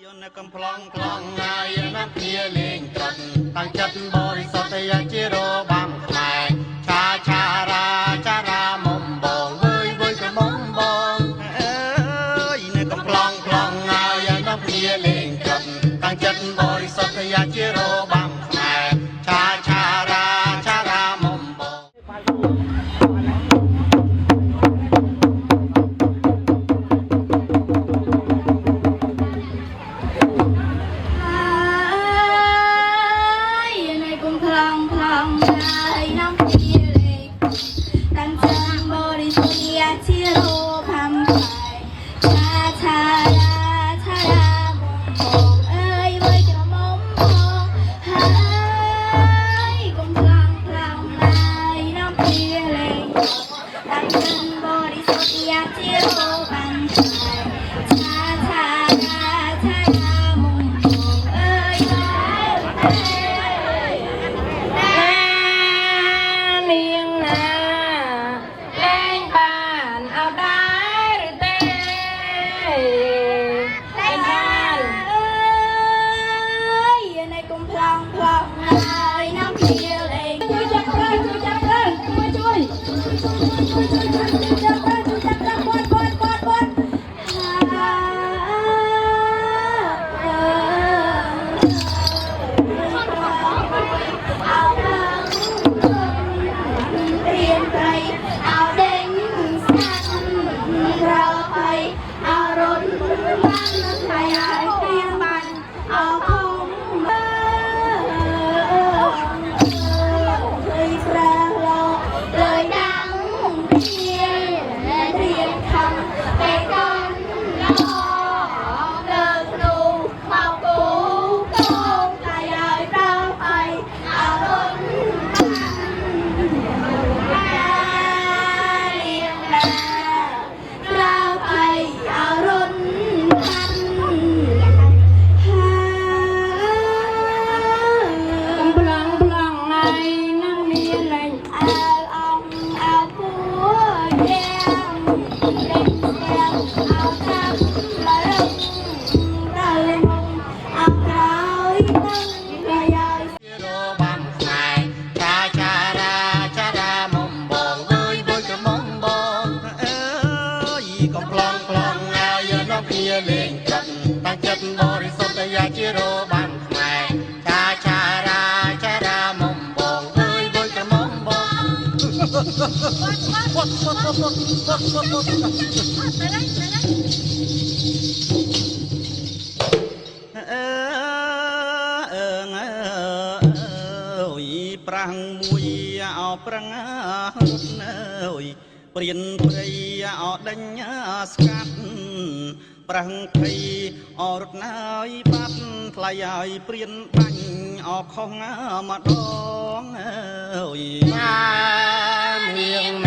កំ plong plong ងាយណាស់គ្នាលេងត្រត់តាំងចិត្តបរិសុទ្ធយាជារបាំខ្មែរឆារាចារាមុំបងវើយវើយក៏មុំបងអើយនៅកំ plong plong ងាយណាស់គ្នាលេងត្រត់តាំងចិត្តបរិសុទ្ធយាជារបាំខ្មែរឆារាចារាមុំបងប្រាំងមួយអោប្រាំងរត់នៅព្រៀនព្រៃអោដេញស្កាត់ប្រាំងភ័យអរត់ណើយបាត់ថ្លៃឲ្យព្រៀនបាញ់អខុសម្ដងអើយបានរៀង